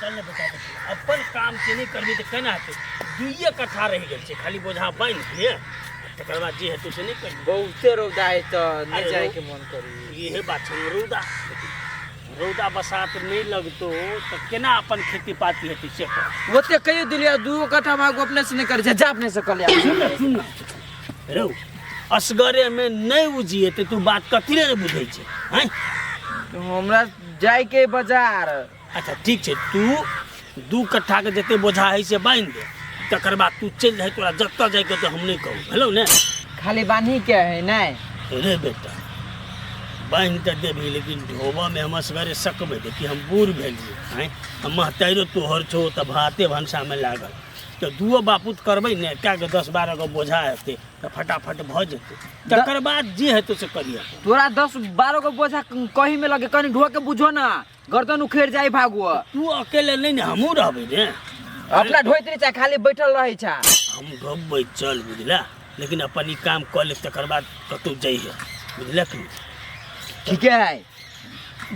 चल ने बेटा अपन काम के नहीं करबी तो केना हेतै 2 कट्ठा रह गेल छै खाली बोझा बांध लिए तकर बाद जे हेतै से नहीं करबी बहुते रौदा है तो नहीं जाए के मन करी ये बात छै रौदा बसात नहीं लगतो तो केना अपन खेती पाती हेतै से ओते कहियो दिलिया 2 कट्ठा मागो अपने से नहीं करे जा अपने से कर लिया सुन रौ असगरे में नहीं उजिए तो तू बात कथी रे बुझै छै हैं तो हमरा जाए के बाजार अच्छा ठीक है तू 2 कट्ठा के जते बोझा है से बांध दे तकर बाद तू चल जाए तोरा जत्ता जाए के तो हम नहीं कहू हेलो ने खाली बानी के है नहीं रे बेटा बांध तो देवी लेकिन ढोबा में हम असगरे सकबे देखी हम बूढ़ भेलिए हैं हम महतैरो तोहर छो तो भाते भनसा में लागल तो 2 बापूत करबै ने क्या के 10-12 गो बोझा हेतै तो फटाफट भ जेतै तकर बाद जे हेतै से करिया तोरा 10-12 गो बोझा कहीं में लगे कहीं ढो के बुझो ना गर्दन उखेड़ जाए भागो तू अकेले नहीं ने हमहू रहबै ने अपना ढोइत रही खाली बैठल रहे छा हम ढोबै चल बुझला लेकिन अपन ई काम कर ले तकर बाद कतौ जइहे बुझला कि ठीक है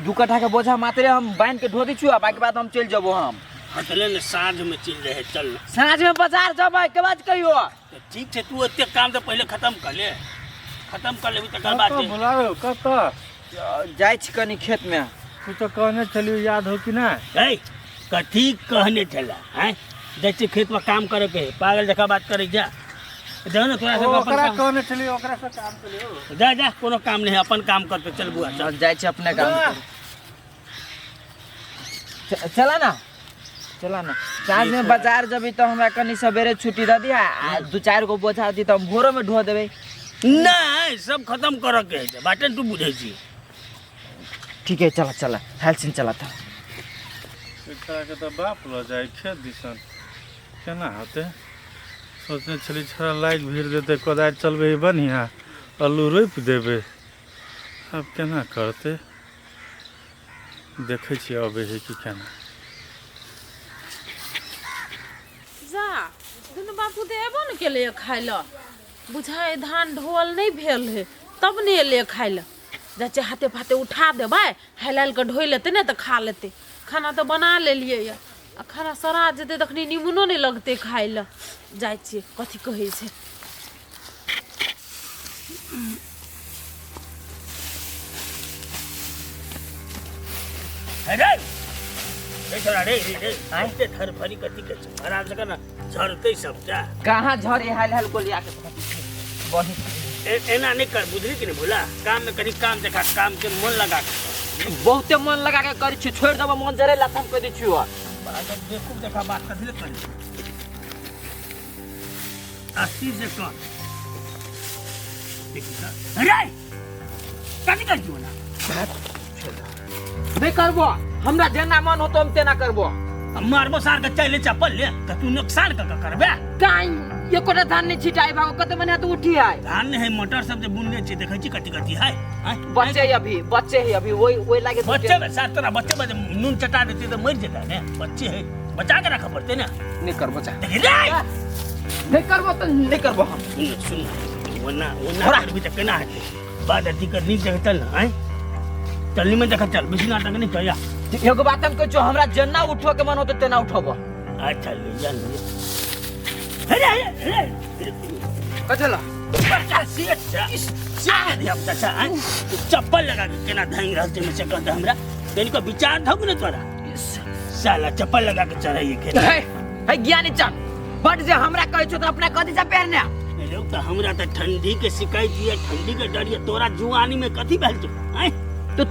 2 कट्ठा के बोझा मात्रे हम बांध के ढो दी छु बाकी बात हम चल जबो हम चले ने साँझ में चल रहे चल साँझ में बाजार जब के बाद कहियो तो ठीक है तू एते काम तो पहले खत्म कर ले तकर बाद बुलावे कत जाय छी कनी खेत में तू तो कहने चलियो याद हो कि ना ए कथी कहने चला हैं जैसे खेत में काम करे के पागल जका बात करे जा जाओ ना थोड़ा सा अपन ओकरा काम कहने चलियो ओकरा से काम चलियो जा कोनो काम नहीं है अपन काम करते चल बुआ चल जाय छी अपने काम चला ना साँझ में बाजार जब तो हमरा कनी सवेरे छुट्टी दे दिया 2-4 गो बोझा दी तो हम भोरो में ढो देबे नहीं सब खत्म कर के है बाटे तू बुझे छी ठीक है चला हेल्सिन चला था एकरा के तो बाप ल जाए खेत दिसन केना होते सोचने छली छोरा लाइक भीड़ देते कोदार चलबे बढ़िया आलू रोप देबे अब केना करते देखे छी अबे है कि केना जा दुनू बापू तो एबो न केले खाय ल बुझाए धान ढोल नहीं भेल है तब नहीं एले खाय ल जाचे हाथे फाते उठा देबै हेलाल के ढोइ लेते ने तो खा लेते खाना तो बना लेलिए या आ खाना सरा जेते तखनी निमनो नहीं लगते खाय ल जाय छी कथी कहै छै अरे छोरा रे आते थर फरी कथी के आराम से करना झरते सब जा कहां झरे हेल को लिया के बही एना नहीं कर बुझली कि नहीं भूला काम में करी काम देखा काम के मन लगा के बहुते मन लगा के करी छी छोड़ देबो मन जरे लाथम कर दी छी देखू देखा बात कथी ले करी अस्सी से कौन अरे कथी कर दियो ना नहीं करबो हमरा जेना मन हो तो हम तेना करबो मारबो सार के चले चप्पल ले त तू नुकसान क करबे काई एकोटा धान नहीं छिटाई भागो कते मने तो उठी है धान नहीं है मटर सब जे बुनले छी देखै छी कथी कथी है बच्चे है अभी वही लागे बच्चे में साथ तरह बच्चे में नून चटा देते तो मर जाता है बच्चे है बचा के रखा पड़ते ना नहीं करबो चा नहीं करबो तो नहीं करबो हम सुन वरना करबी त केना हेतै बाद अथी कर नी देख चल हैं चलनी में देखा चल बिना नाटक नहीं करिया एगो बात हम कह हमरा जेना उठो के मन हो तो तेना उठबो अच्छा ले जा अरे कचला बच्चा सिया दिया बच्चा हैं चप्पल लगा के केना धांग रहल छै में से कहता हमरा तेन को विचार धक ने तोरा साला चप्पल लगा के चढ़ाइए खेत है ज्ञानी चल बट जे हमरा कहै छ त अपना कथि से पहरने लोग तो हमरा तो ठंडी के शिकायत है ठंडी के डर है तोरा जुआनी में कथी भेल छ हैं तो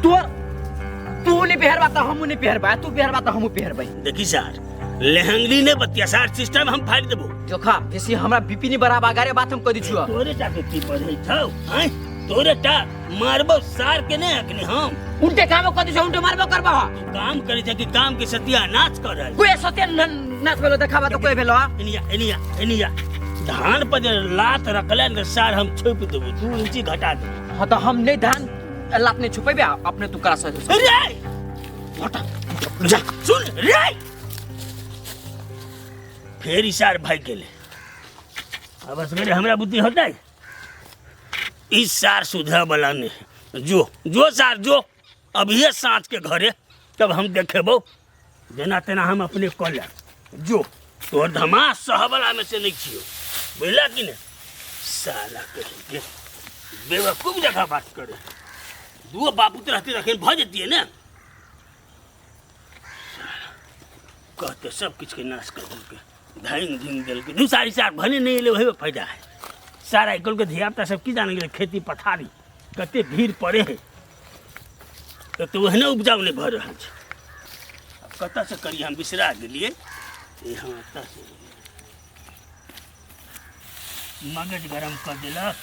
तू नहीं पहरबा तो हम नहीं पहरबा तू पहरबा तो हम पहरबै देखी सर लेहंगली ने बतिया सर सिस्टम हम फाड़ देबो जोखा बेसी हमरा बीपी नहीं बराबर गारे बात हम कह दी छु तोरे जाके की पढ़ै छौ हैं तोरे टा मारबो सार के नहीं हकनी हम उल्टे काम कह दी छु उल्टे मारबो करबा काम करे छै कि काम के सत्यानाश कर रहा है कोई सत्यानाश भेलो देखाबा तो कोई भेलो एनिया धान पर जे लात रखले न सार हम छुप देबो 2 इंची घटा दे हां तो हम नहीं धान लात नहीं छुपेबे अपने तू करा सके रे हटा जा सुन रे फिर इशार भाई के ले अब असगरे हमरा बुद्धि होता है इस सार सुधर वाला नहीं जो सार जो अब ये सांच के घरे तब हम देखेबो जेना तेना हम अपने कऽ लेब जो तोहर धमास सहबला में से नहीं छियो बुझला कि नहीं साला कहीं के बेवकूफ जगह बात करे दुओ बापूत रहते रखे भ जतिए ना कहते सब कुछ के नाश कर दिल धाइन झिंग दिल के दू सारी सार भने नहीं ले वही फायदा है सारा इकल के धियापुता सब की जाने के खेती पथारी कते भीड़ पड़े है तो वहने उपजाऊ नहीं भर रहा अब कत से करिए हम बिसरा दिलिए यहाँ से मगज गरम कर दिलक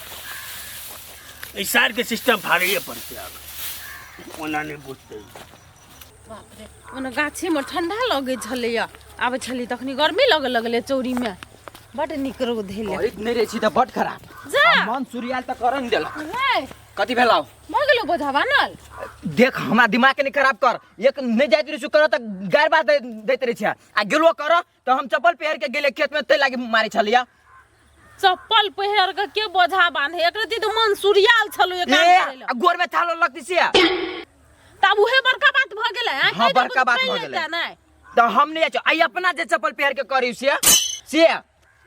इस सार के सिस्टम फाड़िए पड़ते अब ओना नहीं बुझते बाप रे ओना गाछी में ठंडा लगे छलैया आबे छली तखनी गर्मी लगे लगले चौरी में बड निक रौद हेले अरे नहीं रे छी त बड खराब जा मन सूर्याल त करन देलक रे कति भेलाउ मगलो बोझा बनल देख हमरा दिमाग के नहीं खराब कर एक नहीं जाइत रही कर त गायर बात दैत रही छै आ गेलो कर तो हम चप्पल पहन के गेले खेत में तै लागी मारे छलिया चप्पल पहिर के बोझा बांधे एक रति तो मन सूर्याल छलो एक ए गोर में थालो लगती से तब उहे बड़का बात भ गेलै हां बड़का बात भ गेलै तो हम नहीं जाचो आई अपना जे चप्पल पहन के करी से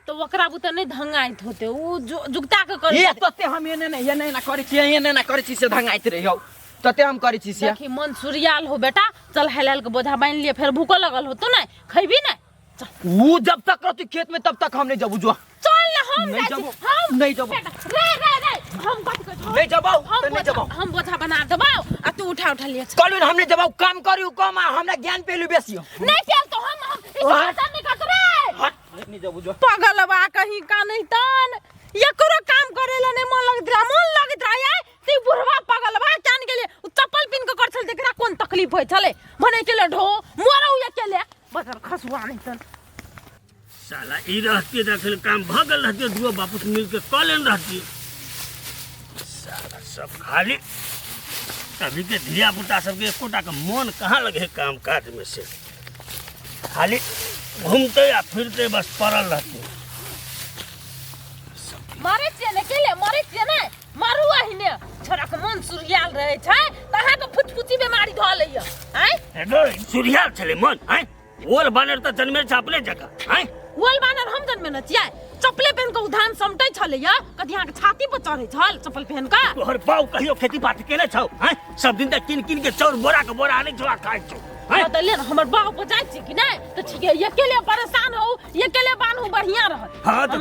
तो ओकरा बुते नहीं धंगाइत होते उ जुगता के करी ये तते हम ये नहीं ना करी छी ये नहीं ना करी छी से धंगाइत रही हो तते हम करी छी से देखी मन सूर्याल हो बेटा चल हेलाल के बोझा बांध लिए फिर भूखो लगल हो तो नहीं खइबी नहीं वो जब तक रहती खेत में तब तक हम नहीं जबू जो चल ना हम नहीं जाई छी, जबो हम नहीं जबो रे हम कट कट नहीं जबो तो नहीं जबो हम बोझा बना देबो आ तू उठा लिया कल हम नहीं जबो काम करियो कम हमरा ज्ञान पेलु बेसी हो नहीं चल तो हम इस नहीं कत रे हट नहीं जबू जो पगलवा कहीं का नहीं तन एकरो काम करेला नहीं मन लगत रहा है ती बुढ़वा पगलवा जान गेले चप्पल पिन के करछल देखरा कोन तकलीफ होय छले भने चले ढो मोरौ अकेले बदर खसुआ नहीं तन साला ई रहती रखल काम भगल रहती दुओ बापूत मिल के कॉलेन रहती साला सब खाली अभी के धिया पुता सबके एकोटा के मन कहाँ लगे काम काज में से खाली घूमते या फिरते बस पड़ल रहते मारे छिए ने केले मारे छिए ने मारू आहिने छोरा के मन सूर्याल रहे छै तहा के फुचफुची बीमारी ध लइया हैं एगो सूर्याल छले मन हैं ओल बानर त जन्मे छापले जगह हैं ओल बानर हम जन्मे न छिए चप्पले पहन के उधान समटै छलैया कदी यहाँ के छाती पर चढ़े छल चप्पल पहन का तोहर बाऊ कहियो खेती बाड़ी केने छौ हैं सब दिन त किन के चाउर बोरा के बोरा आने छौ खाइ छौ हैं त ले हमर बाऊ पर जाय छी कि नहीं त ठीक है अकेले परेशान हो अकेले बानू बढ़िया रह हां तो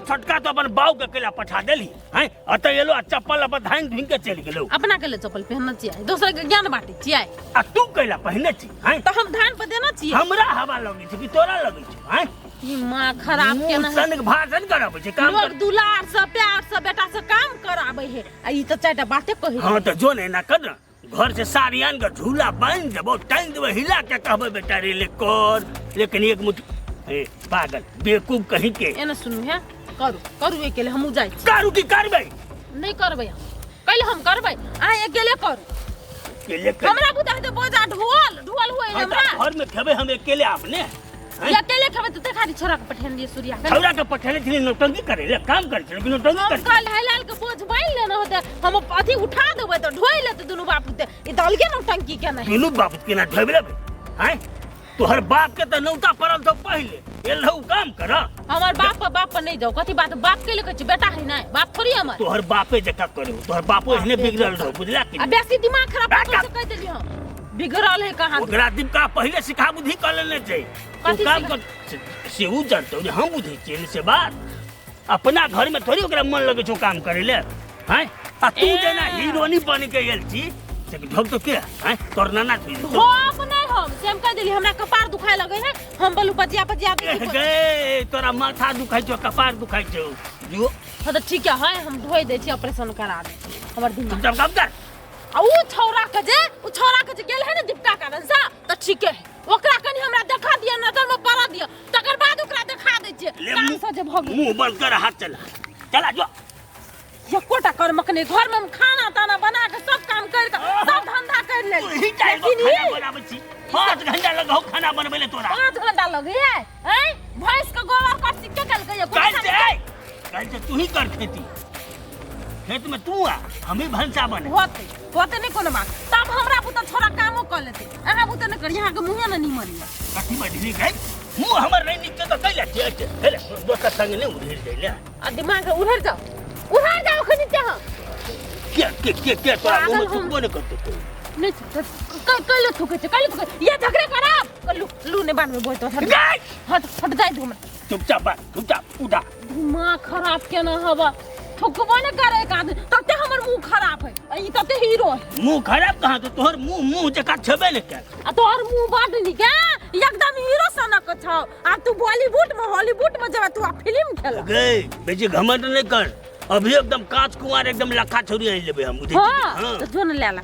छोटका तो अपन बाऊ के केला पठा देली हैं अत एलो चप्पल अपन धाइन धुन के चल गेलो अपना के ले चप्पल पहनना चाहिए दूसरे के ज्ञान बांटे चाहिए आ तू केला पहने छी हैं तो हम धान पर देना चाहिए हमरा हवा लगे छै कि तोरा लगे छै हैं ई मां खराब के ना सन के भाषण कराबै छै काम लोग दुलार से प्यार से बेटा से काम कराबै है आ ई त चारटा बाते कहि हां तो जो ने ना कर घर से सारी आन के झूला बांध देबो टांग देबो हिला के कहबै बेटा रे ले कर लेकिन एक मुठ ए पागल बेवकूफ कहीं के एना सुनु है करू अकेले हम जाय छी करू की करबै नहीं करबै कल हम करबै आ अकेले करू अकेले हमरा बुता है बोझा ढोल होय हमरा घर में खेबै हम अकेले आपने अकेले खेबै त देखारी छोरा के पठेन दिए सूर्या के छौरा के पठेले थी नौटंकी करे ले काम करे छै लेकिन नौटंकी करे कल हलाल के बोझ बांध लेना होते हम अथी उठा देबै त ढोइ लेते दुनु बापू ते ई दलगे नौटंकी के नहीं दुनु बाप के ना ढोबे लेबै हैं तोहर बाप के त नौता पड़ल तो पहले एलहु काम कर हमार बाप पर नहीं जाओ कथी बात बाप के लिए बेटा है ना बाप थोड़ी हमर तोहर बापे जका करे तोहर बापो एहने बिगड़ल रहो बुझला कि आ बेसी दिमाग खराब कर कह देली हम बिगड़ल है कहां ओकरा दिमाग पहले सिखा बुद्धि कर लेने चाहिए तो कथी काम कर से उ जानतो हम बुद्धि चाहिए से बात अपना घर में थोड़ी ओकरा मन लगे छो काम करे ले हैं आ तू जेना हीरोनी बन के गेल छी से ढोक तो के हैं तोर नाना छी धोप नहीं हम सेम कह देली हमरा कपार दुखाए लगे है हम बोलू पजिया गे तोरा माथा दुखाई छो कपार दुखाई छो जो हां तो ठीक है हम ढोई दे छी ऑपरेशन करा दे हमर दिमाग जब काम कर आ उ छौरा के जे गेल है ना दीपका कारण सा त ठीक है ओकरा कनी हमरा देखा दिया नजर में पड़ा दिया तकर बाद ओकरा देखा दे छी काम से जे भग मुंह बंद कर हाथ चला जो एकोटा कर मकने घर में हम खाना ताना बना के सब काम कर के सब धंधा कर ले लेकिन खाना बनाबै छी 5 घंटा लगौ खाना बनबै ले तोरा 5 घंटा लगे हैं भैंस के गोबर काट के कल के कल से तू ही कर खेती खेत में तू आ हम ही भंसा बने होते नहीं कोनो बात तब हमरा बुता छोरा कामो कर लेते अहाँ बुता न कर यहाँ के मुँह न नहीं मरिया कथी में ढीली गई मुंह हमर नहीं निकले तो कैला छे हेले दोस्त संग नहीं उधर जाइले आ दिमाग से उधर जाओ खनी चाह के तोरा मुंह में थुकबो नहीं करतो तू नहीं कल थुके ये झगड़े खराब लू ने बाद में बोलतो हट जाए तुम चुपचाप उड़ा दिमाग खराब के ना हवा थुकबो न करे का तते हमर मुंह खराब है ई तते हीरो है मुंह खराब कहां तो तोहर मुंह जका छबे न के आ तोहर मुंह बाड नी के एकदम हीरो सनक छौ आ तू बॉलीवुड में हॉलीवुड में जब तू फिल्म खेल गई बेजी घमंड नहीं कर अभी एकदम कांच कुंवार एकदम लखा छोरी आई लेबे हम बुझे हां तो जो न लेला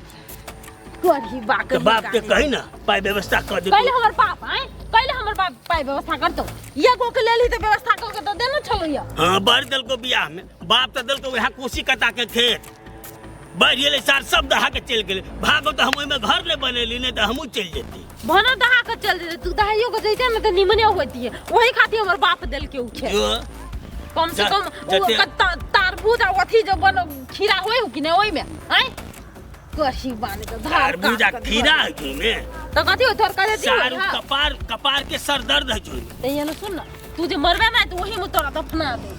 तोरी बाक बाप के कही ना पाई व्यवस्था कर दे पहले हमर बाप है पहले हमर बाप पाई व्यवस्था कर दो ये को के लेली तो व्यवस्था कर के तो देना छलैया हां बार दल को बियाह में बाप त दल को वहां कोसी कटा के खेत बारिये सार सब दहा के चल गेले भागो तो हम ओइ में घर ले बनेली नहीं तो हमहू चल जेती भनो दहा के चल जेते तू दहाइयो के जइते न तो निमने होती है वही खातिर हमर बाप दल के उठे कम से कम वो तारबूज आ अथी जो बन खीरा होय कि नहीं ओइ में हैं कशी बाने तो तारबूज आ खीरा है जो में तो कथी हो तोर कहे दी सारू कपार के सर दर्द है जो तो ये न सुन ना तू जे मरबे ना तो वही में तोरा दफना दे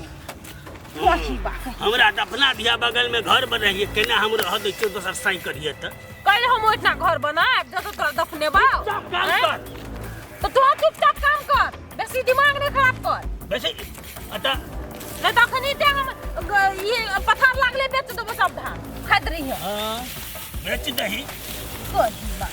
कशी बात है हमरा दफना दिया बगल में घर बनाइए केना हम रह दे छियो दोसर साई करिए त कहिले हम ओइतना घर बनाए जब तोरा दफने बा तो तू चुपचाप काम कर बेसी दिमाग नहीं खराब कर वैसे अता नहीं तो खनी ते हम ये पत्थर लागले बेच दो सब धान खाद रही है हां बेच दही कशी बात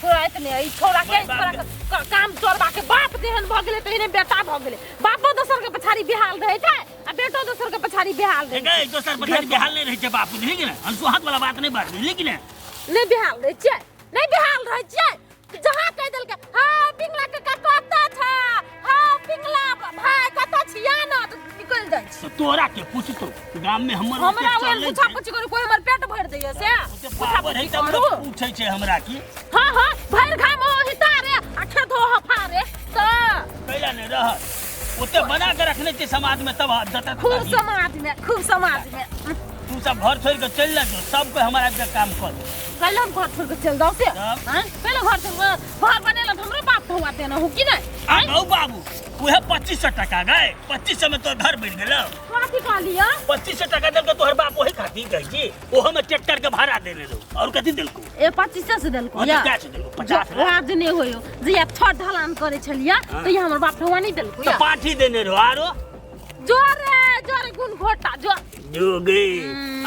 पूरा इतने ई छोरा के छोरा काम चोरबा के बाप देहन भ गेले तइने बेटा भ गेले बापो दोसर के पछाड़ी बिहाल रहे छै आ बेटो दोसर के पछाड़ी बिहाल रहे गए दोसर पछाड़ी बिहाल नहीं रहे छै बापू बुझली कि ना अनसुहात वाला बात नहीं बात बुझली कि ना नहीं बिहाल रहे छै नहीं बिहाल रहे छै जहां कह देल के हां पिंगला के कतता छै हां पिंगला भाई कत छिया न निकल जाय तो तोरा के पूछतो गांव में हमर हमरा वो पूछा पूछ कर कोई हमर पेट भर दैय से पूछा पूछै छै हमरा की हां हां भर घाम हो हितारे आ खेत हो हफारे त कैला नहीं रह ओते बना के रखने छै समाज में तब जता खूब समाज में तू सब घर छोड़ के चल जा सब पे हमारा के काम कर पहले हम घर छोड़ के चल जाओ से हां पहले घर छोड़ घर बनेला हमरो बाप हुआते न हो कि नहीं आ गौ बाबू उहे 2500 टका गए 2500 में तो घर बन गेलो कथी कहलिया 2500 टका देल के तोहर बाप वही खाती गई जी ओहो में ट्रैक्टर के भाड़ा देने लो और कथी देलको ए 2500 से देलको या क्या से देलको 50 आज नहीं होयो जे छठ ढलान करे छलिया तो ये हमर बाप हुआ नहीं देलको तो पाठी देने रो आरो जोरे गुण घोटा जो गई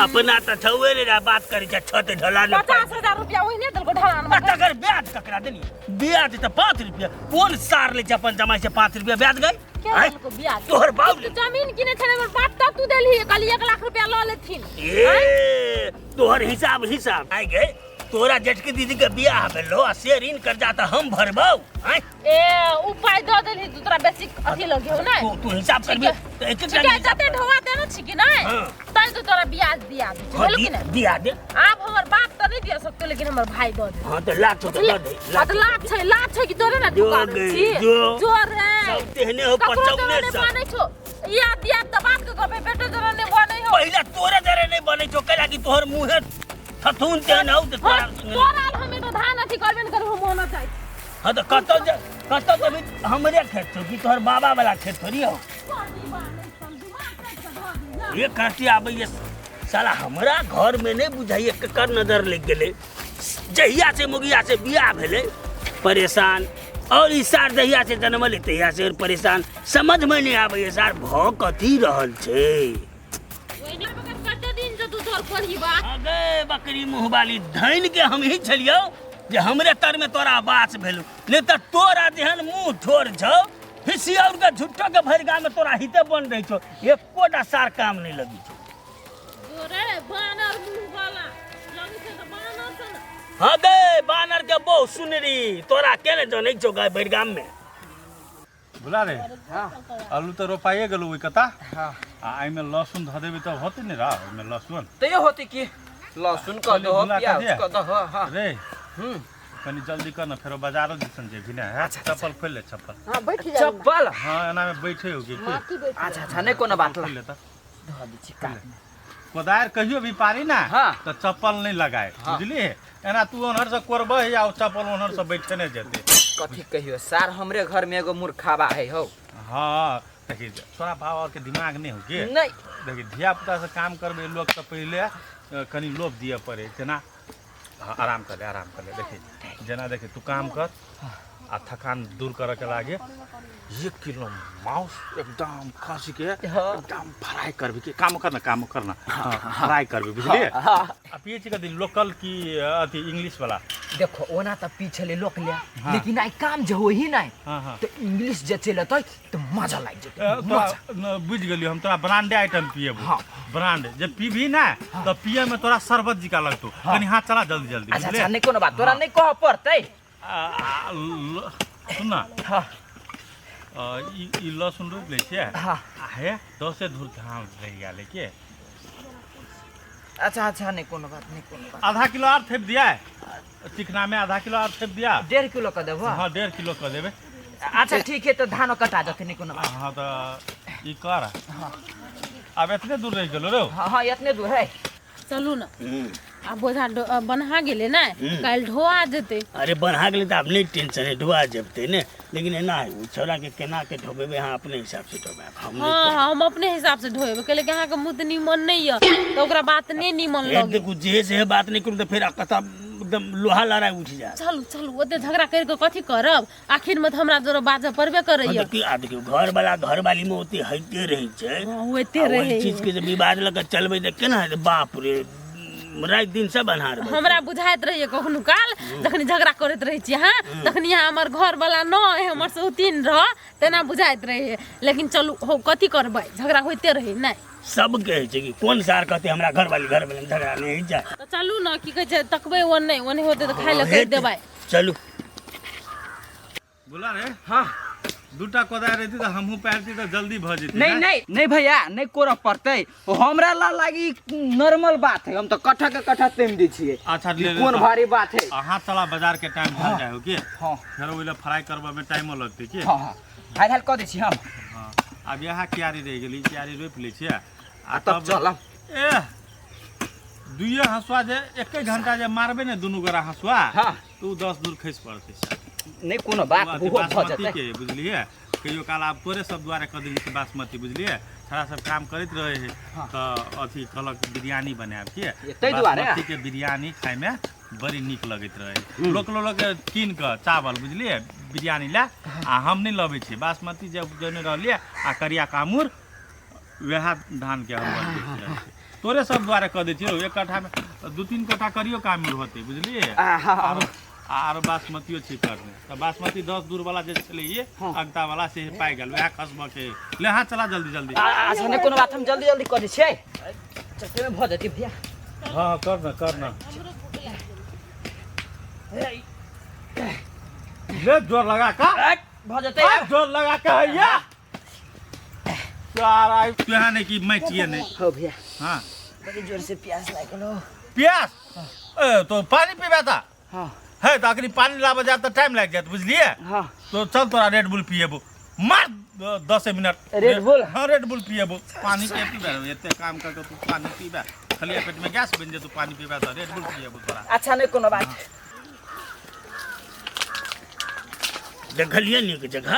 अपना त छौवे रे बात करे छ छत ढलान 50,000 रुपया वही नहीं देलको ढलान में अगर ब्याज ककरा देनी ब्याज त 5 रुपया कौन सार ले अपन जमाई से 5 रुपया ब्याज गई क्या देलको ब्याज तोहर बाप जमीन किने छले हमर बाप तब तू देलही कल 1 लाख रुपया ल लेथिन ए तोहर हिसाब आई गए तोरा जेठकी दीदी के बियाह भेलो आ से ऋण कर्जा त हम भरबौ ए उपाय द देलही तू तोरा बेसी अथी लगे हो ना तू हिसाब करबी त एक एक जते ढवा देना छी कि नहीं तई तो तोरा ब्याज दिया दे बोल कि नहीं दिया दे आप हमर बाप त नहीं दे सकते लेकिन हमर भाई द दे हां त लाख तो दे लाख छै कि तोरे ना दुकान छी जोर रे सब तेहने हो 55 सब बनै छो या दिया त बात के गबे बेटो जरा ने बनै हो पहला तोरे जरे नहीं बनै छो कला कि तोहर मुंहे थथुन ते न हो त तोरा हमें तो धान अथी करबे न करबो होना चाहिए हां त कत जमीन हमरे खेत छो कि तोहर बाबा वाला खेत थोड़ी हो ये कहती आबे ये साला हमरा घर में नहीं बुझाइए केकर नजर लग गेले जहिया से मुगिया से बियाह भेले परेशान और ई सार जहिया से जन्मले तहिया से परेशान समझ में नहीं आबे ये सार भ कथी रहल छे अगे बकरी मुंह वाली धैन के हम ही छलियो जे हमरे तर में तोरा बास भेलु नहीं त तोरा जेहन मुंह ठोर छौ हिसी और के झुट्ठो के भरगा में तोरा हिते बन रही छो एकोटा सार काम नहीं लगी छो जोरे बानर मुंह वाला लगी से तो बानर से ना हां गे बानर के बहु सुनरी तोरा केने जनै छो गाय भरगा में बुला रे आलू तो रोपाइए गेलो ओइ कता आ आई में लहसुन ध देबे त होते नहीं रा में लहसुन तो ये होती कि लहसुन क दो प्याज क दो हां रे कनी जल्दी कर ना फेरो बाजारो दिसन जे भी ना है चप्पल खोल ले चप्पल हां बैठ जा चप्पल हां एना में बैठे होगी अच्छा नहीं कोनो बात खोल ले त ध दी छी का कोदार कहियो भी पारी ना हाँ। तो चप्पल नहीं लगाए बुझली एना तू ओनहर से कोरबह या चप्पल ओनहर से बैठे नहीं जेते कथी कहियो सार हमरे घर में एगो मूर्खाबा है हो हाँ देखी तोरा बाबा के दिमाग नहीं हो के नहीं देखी धिया पुता से काम करबे लोग तो पहले कनी लोभ दिए पड़े जना आराम कर ले देखी जना देखी तू काम कर आ थकान दूर करे के लागे 1 किलो मांस एकदम खसी के एकदम फ्राई करबी के काम करना फ्राई करबी बुझलिए आ पीछे का दिन लोकल की अति इंग्लिश वाला देखो ओना त पीछे लोक ले लेकिन आई काम जो होही नहीं हाँ तो इंग्लिश जे चलतै तो मजा लाग जेतै तोरा बुझ गेलियो हम तोरा ब्रांडे आइटम पिएबो ब्रांड जब पीबी ना तो पिए में तोरा शरबत जी का लगतो कनी हाथ चला जल्दी जल्दी अच्छा नहीं कोनो बात तोरा नहीं कह पड़तै सुन ना हां ई लहसुन रोप ले छियै हां आहे 10 धूर धान रह गेले के अच्छा नहीं कोनो बात आधा किलो और थेप दिया है चिकना में आधा किलो और थेप दिया 1.5 किलो का देबो हाँ 1.5 किलो कर देबे अच्छा ठीक है तो धानो कटा देते नहीं कोनो बात हाँ तो ई कर अब इतने दूर रह गेलो रे हां इतने दूर है चलू ना आ बोझा बन्हा गेले ना कल ढोआ जेते अरे बन्हा गेले तो आप नहीं टेंशन है ढुआ जबते ने लेकिन एना है उ छोरा के केना के ढोबेबे हाँ अपने हिसाब से ढोबे हम हम अपने हिसाब से ढोएबे कहले कि अहाँ के मुंह निमन नहीं है तो ओकरा बात नहीं निमन एक लगे देखो जे से बात नहीं करू तो फिर कथा एकदम लोहा लड़ाई उठ जाए चलू ओते झगड़ा करके कथी करब आखिर में तो हमरा जोरो बाजा पड़बे करैया देखियो घर वाला घर वाली में होती हइते रही छै होते रहे चीज के जब विवाद लगे चलबे तो केना है बाप रे रात दिन से बना रहे हमरा बुझाइत रहिए कखनो काल जखनी झगड़ा करैत रहै छी हाँ तखनी हमर घर वाला न हमर सौतीन रह तेना बुझाइत रहिए लेकिन चलू हो कथी करबै झगड़ा होइते रहे नहीं सब कहे छै कि कोन सार कहते हमरा घर वाली झगड़ा नहीं जाए तो चलू ना की कहै छै तकबै ओने होते तो खाइ ले कहि देबै चलू बोला रे हां दूटा कोदार रहती तो हमहू पैरती तो जल्दी भ जेती नहीं भैया नहीं कोरा पड़तै हमरा ला लागी नॉर्मल बात है हम तो कट्ठा के कट्ठा तेम दै छियै अच्छा ले कौन भारी बात है हाथ चला बाजार के टाइम भर जाए हो के हां फिर ओइला फ्राई करबा में टाइम लगते के हां हाल क दै छी हम हां अब यहाँ क्यारी रह गेली क्यारी रोप ले छियै आ तब चलम ए दुइये हंसुआ जे 1 घंटा जे मारबे ने दुनू गोरा हंसुआ हां तू 10 दूर खैस पड़ते नहीं कोनो बात हो बासमती के बुझलिए कहियो काल आप तोरे सब द्वारा कह दिली कि बासमती बुझलिए थोड़ा सब काम करते रहे है तो अथी कहलक बिरयानी बनाएब के बासमती के बिरयानी खाए में बड़ी निक लगत रहे लोग कीन के चावल बुझलिए बिरयानी ला आ हम नहीं लबे छी बासमती जब जने रहलिए आ करिया कामुर वह धान के हम बनते रहे तोरे सब द्वारा कह दै छियो 1 कट्ठा में 2-3 कट्ठा करियो कामुर होते बुझलिए आर बासमतियो छी करने तो बासमती 10 दूर वाला जे चले ये अगता वाला से पाई गेल वह खसबा के ले हां चला जल्दी अच्छा नहीं कोनो बात हम जल्दी कर दै छियै चलते में भ जति भैया हां करना ले जोर लगा का भ जते जोर लगा के हैया यार आई यहाँ नहीं कि मैं चाहिए नहीं हो भैया हां बड़ी जोर से प्यास लागलो प्यास ए तो पानी पीबा था हां है तो आखिरी पानी लाबा जात तो टाइम लग जात बुझलिए हां तो चल तोरा रेड बुल पिएबो मार 10 मिनट रेड बुल हां रेड बुल पिएबो पानी के पीबा एते काम करके तू पानी पीबा खाली पेट में गैस बन जे तू पानी पीबा तो रेड बुल पिएबो तोरा अच्छा नहीं कोनो बात देखलिए नीक जगह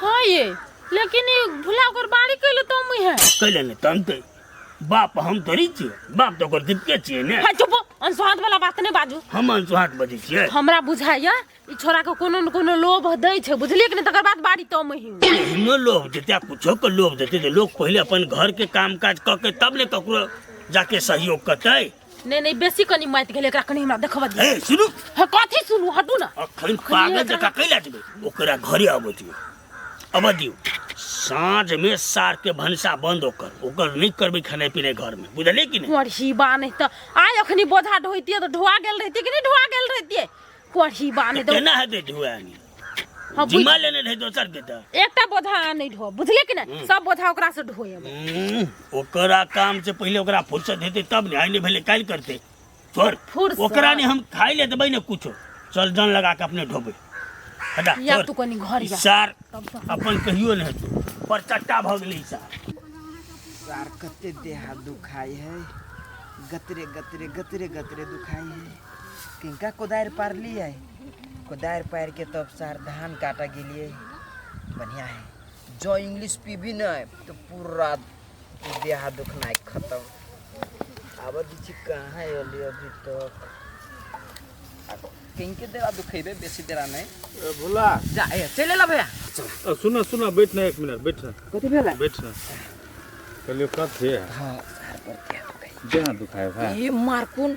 हाँ ये लेकिन ये भुला कर बाड़ी कैले तो मुई है कैले ने तम ते बाप हम तोरी छियै बाप तो कर दिक्कत छियै ने हां चुप अनसुहात वाला बात नहीं बाजू हम अनसुहात बजै छियै हमरा बुझाइया ई छोरा के कोनो न कोनो लोभ दै छै बुझलिए कि नहीं तकर बाद बाड़ी तो मुई हिनो लोभ देते कुछो के लोभ देते तो लोग पहले अपन घर के काम काज क के तब ने ककरो जाके सहयोग करतै नहीं बेसी कनी माइत गेले एकरा कनी हमरा देखबा दे ए सुनु है कथी सुनु हटू ना अखन पागल जका कैला जेबै ओकरा घरे आबतियो अब दियो साँझ में सार के भनसा बंद ओकर नहीं करबे खाने पीने घर में बुझलिए कि नहीं कोढ़ी बा नहीं तो आय अखनी बोझा ढोइतिए तो ढोआ गेल रहती कि नहीं ढोआ गेल रहती कोढ़ी बा नहीं तो केना हेते ढुआनी हां जिम्मा लेने रहे दोसर के त एकटा बोझा नहीं ढो बुझलिए कि नहीं सब बोझा ओकरा से ढोए ओकरा काम से पहले ओकरा फुर्सत हेते तब ने आइले भेले काल करते छोड़ फुर्सत ओकरा ने हम खाई ले देबै ने कुछो चल जन लगा के अपने ढोबे हटा या तू कनी घर जा सार अपन कहियो नहीं पर चट्टा भ गेलै सार सार कते देह हाथ दुखाई है, गतरे गतरे गतरे गतरे दुखाई है। किनका कोदार पार ली है, कोदार पार के तब सार धान काटा गेलिए। बढ़िया है, जो इंग्लिश पीबी न तो पूरा देह हाथ दुखना खत्म। अब दीची कहाँ है अभी तक किनके देरा दुखेबे बेसी देरा नहीं भोला जा चले ला भैया। सुना सुना बैठ ना, एक मिनट बैठ ना, कथी भेला? बैठ ना। कहलियो कथी है? हां सार पर क्या दुखाई? जहाँ दुखाए भाई ये मारकुन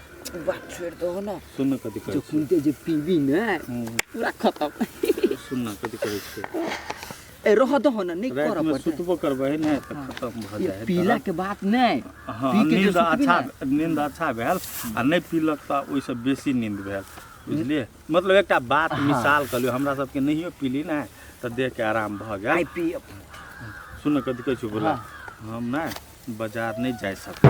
बात छोड़ दो ना। सुन कथी करे जो कुनते जे पीबी न पूरा खत्म। सुन ना कथी करे छे। ए रह दो ना, नहीं रात कर में पड़े। सुतबो करबे न त खत्म भ जाए। पीला के बात नहीं, हाँ, पी के नींद जो सुतबी अच्छा, ना। नींद अच्छा भेल आ नहीं पीलक त ओइसे बेसी नींद भेल, बुझलिए। मतलब एकटा बात मिसाल कहलियो, हमरा सबके नहियो पीली ना त देह के आराम भ आई गेल। पी सुन कथी कहै छु बोला, हम ना बाजार नहीं जा सकते।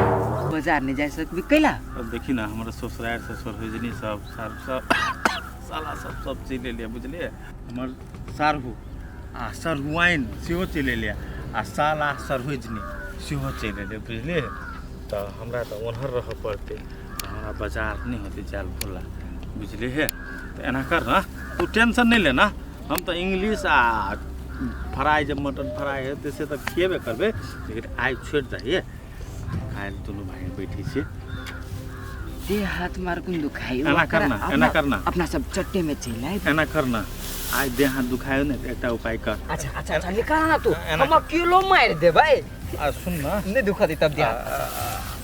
बाजार नहीं जा सकबी कैला? अब देखी ना हमारा ससुराल ससुर होजनी सब साला सब चले लिया, बुझलिए। हमार सारहू आ सरहुआइन सेहो चले लिया आ साला सरहुजनी सेहो चले लिया, बुझलिए। तो हमरा तो ओनहर रह पड़ते, हमारा बाजार नहीं होते जाल भोला, बुझलिए है। तो एना कर ना, तू टेंशन नहीं लेना। हम तो इंग्लिश आ फ्राई, जब मटन फ्राई है तैसे तो खिएबे करबे, लेकिन आज छोड़ जाइए। काल दोनों भाई बैठी छे, देह हाथ मारकुन दुखाई। एना करना, एना करना। अपना सब चट्टे में चले। एना करना, आज देह हाथ दुखायो ने तो एकटा उपाय कर। अच्छा अच्छा अच्छा निकाल ना तू, हम अकेलो मार दे भाई। आ सुन ना, नहीं दुखती तब दिया।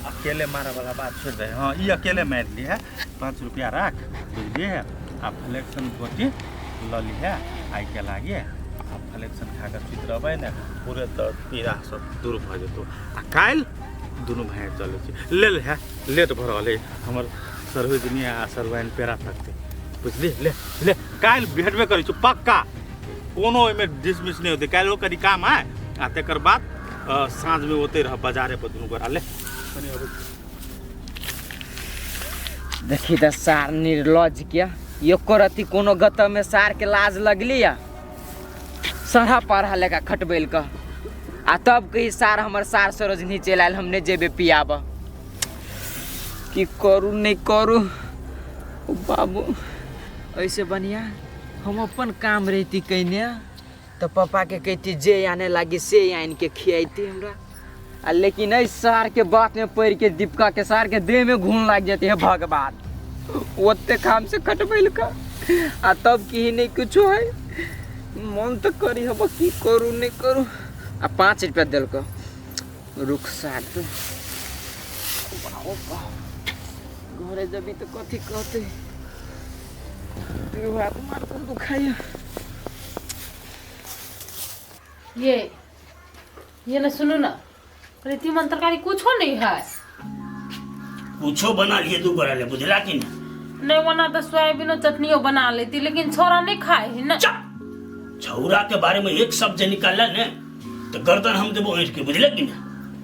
अकेले मारे वाला बात छोड़ दे। हाँ, ये अकेले मार ली है, 5 रुपया रख, बुझलिए है। आप फ्लेक्शन घोटी ल ली है, आई के लागे आप फ्लेक्शन खा कर सुत रहबै ने, पूरे दर्द पीड़ा सब दूर भ जेतो। आ काल दोनों भाई चले छे, ले ले है, लेट भ रहल है। हमर सरहुजनी आ सरवाइन पेरा तकते, बुझली। ले ले काल भेटबे करै छु पक्का, कोनो ओइमे डिसमिस नहीं होते। काल करी काम है आ तेकर बाद साँझ में ओते रह बाजारे पर दुनू गोरा। ले देखी त सार निर्लज क्या यो करती कोनो गत में सार के लाज लगली या सड़ा पढ़ा लेका खटबैल का। आ तब कही सार हमर सार सरोजनी चल आयल, हमने जेबे पियाब कि करू नहीं करू। ओ बाबू ऐसे बढ़िया हम अपन काम रहती कहने तो पापा के कहती जे आने लगी से आन के खियाती हमरा। आ लेकिन इस सार के बात में पड़ के दीपिका के सार के देह में घून लग जाती है भगवान। ओते काम से कटबैल का आ तब की नहीं कुछ है। मन तो करी हब की करू नहीं करू। आ 5 रुपया दिल को रुख सार तो घरे जबी तो कथी कहते हाथ मार तो दुखाई। ये ना सुनो ना, प्रीति मन तरकारी कुछो नहीं है। कुछो बना लिए तू बना ले, बुझला कि ना? नहीं बना तो सोयाबीन और चटनियों बना लेती, लेकिन छोरा नहीं खाए है ना। छौरा के बारे में एक शब्द निकालला ने तो गर्दन हम देबो ऐठ के, बुझले कि ना?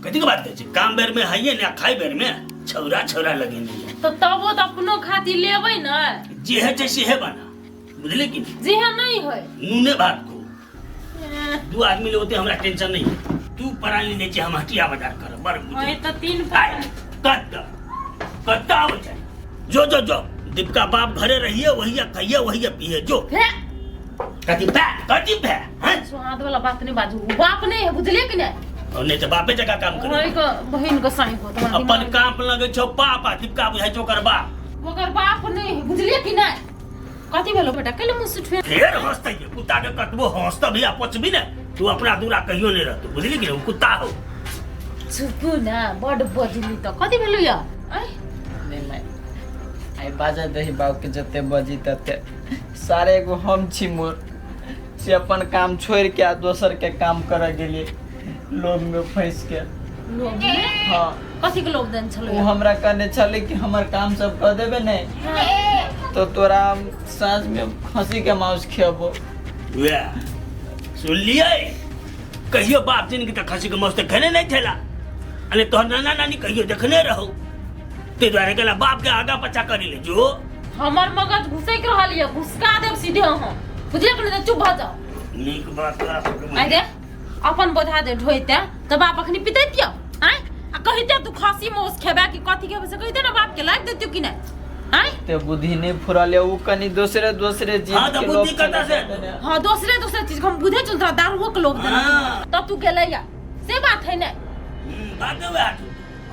कथी के बात करे? काम बेर में हइए ना, खाई बेर में छौरा छौरा लगे नहीं। तो तब वो तो अपनो खाती लेबै ना, जे है जैसे है बना, बुझले कि ना? जी है नहीं है नूने भात को 2 आदमी ले होते, हमरा टेंशन नहीं है। तू पराली ले हम हटिया बाजार कर बर वही तो 3 कत्ता हो जाए। जो जो जो दीपिका बाप घरे रहिए, वही खाइए वही पिए जो। कथी पे हैं? स्वाद वाला बात नहीं बाजू, बाप नहीं है, बुझले कि नहीं? और नहीं तो बापे जगह काम करे। वही को बहन को साई को तुम्हारा अपन काम लगे छो पापा, दीपिका बुझाई जो कर बाप। ओकर बाप नहीं है, बुझले कि नहीं? कथी भेलो बेटा, कले मुंह से फेर हंसते ये कुत्ता के कतबो हंसता भैया पचबी ना, तू अपना दूरा कहियो नहीं रहतो, बुझली कि नहीं? कुत्ता हो चुपू ना, बड़ बजली तो कथी भेलो या? नहीं मैं आई बाजा दही बाबू के जते बजी तते सारे एगो हम छी मोर से अपन काम छोड़ के आ दोसर के काम करे गेलिए लोग में फंस के। लोग में हाँ कथी के लोग देन छलो? वो हमरा कहने चले कि हमर काम सब कर देबे नहीं तो तोरा साँझ में खसी के मांस खियाबो। वे सुन लिए कहियो बाप दिन की खसी के मांस खाने नहीं थेला, अरे तोहर नाना नानी कहियो देखने रहो, ते द्वारे केला बाप के आगा पचा करी ले जो। हमर मगज घुसे के रहल या, घुसका देब सीधे हम, बुझले कि नहीं? चुप भ जाओ। नीक बात करा सके आई दे अपन बोझा दे ढोइते तो बाप अखनी पितैतियो। कहते तू खसी मौस खेबे कि कथी खेबे से कहते ना बाप के लाग देती कि नहीं हैं ते बुद्धि नहीं फुरले उ कनी दूसरे चीज हाँ, तो के बुद्धि लोग कता से? हां दूसरे चीज हम बुझे चलता दारू के लोग देना हाँ। तब तू गेले या से बात है नहीं बात हुआ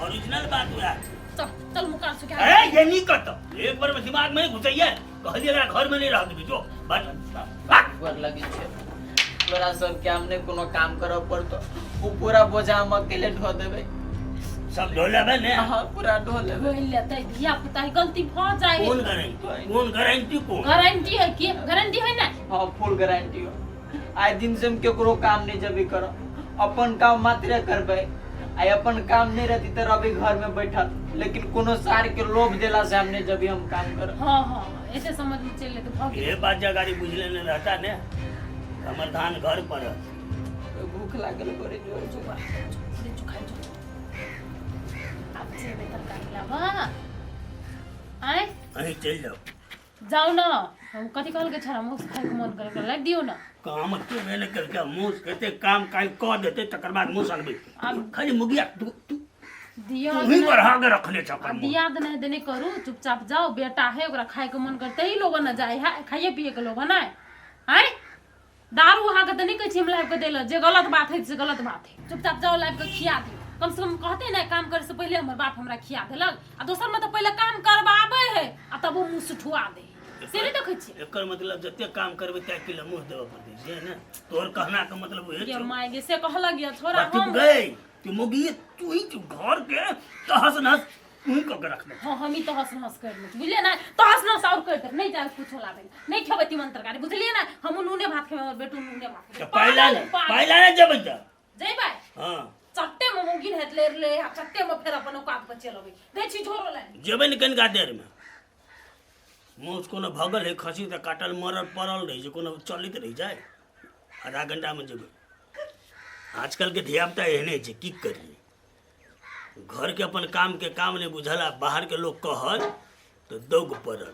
ओरिजिनल बात हुआ। चल चल मुकान से क्या अरे ये नहीं करता, एक बार में दिमाग में घुसैया कहलिए ना घर में नहीं रह देबी जो बात बर लगी छे तोरा सब के हमने कोनो काम करब पड़तो उ पूरा बोझा हम अकेले ढो देबे सब ढोलेबे ने। हां पूरा ढो लेबे बोल लेते धिया पुता ही गलती भ जाए कौन गारंटी कौन गारंटी है कि गारंटी है ना हां फुल गारंटी हो आइ दिन से हम केकरो काम नहीं जबी करो अपन काम मात्र करबे आई अपन काम नहीं रहती तो अभी घर में बैठल लेकिन कोनो सार के लोभ देला से हमने जब हम काम कर हां हां ऐसे समझ में चले तो भाग ये बात जगारी बुझले नहीं रहता ने हमर धान घर पर है। भूख लागल करे जोर जोर दे चुका जो अब से बेटर कर लावा आए अहीं चल जाओ जाओ ना हम कथी कहल के छरा मुंह खाए के मन करे लाग दियो ना काम के मैंने करके मुंह कहते काम काई कह देते तकर बाद मुंह सनबे खाली मुगिया तू दिया ही बढ़ा के रखले छकर दिया नहीं देने करू चुपचाप जाओ बेटा है ओकरा खाए के मन करते ही लोग ना जाए है खाइए पिए के लोग ना है दारू वहां के तो नहीं कह छी हम लाइव के देला जे गलत बात है से गलत बात है चुपचाप जाओ लाइव के खिया दियो कम से कम कहते ना काम करे से पहले हमर बाप हमरा खिया देलक आ दोसर में तो पहले काम करवावे है आ तब वो मुंह सुठुआ दे से नहीं देखै छी एकर मतलब जते काम करबे तै किलो मुंह देबे पड़ते छै ना तोर कहना का मतलब है के मायगे से कहलक या छोरा तू हम गई तू मुगिए तू ही तू घर के तहस नहस तू ही के रखले हाँ हम ही तो हंस कर ले बुझलिए ना तो हंस और कर दे नहीं जाए कुछ लावे नहीं खेबे तीमन तरकारी बुझलिए ना हम नूने भात खेबे और बेटू नूने भात तो पहला ने जब जा जय भाई हां चट्टे में मुगिन हेत ले चट्टे में फेर अपन औकात पर चलबे दे छी झोरो ले जेबे न कन का देर में मुंह कोनो भगल है खसी त काटल मरल पड़ल रही जे कोनो चलित रही जाए आधा घंटा में जेबे आजकल के धियापुता एहने छै की करिए घर के अपन काम के काम नहीं बुझला बाहर के लोग कहल तो दौग पड़ल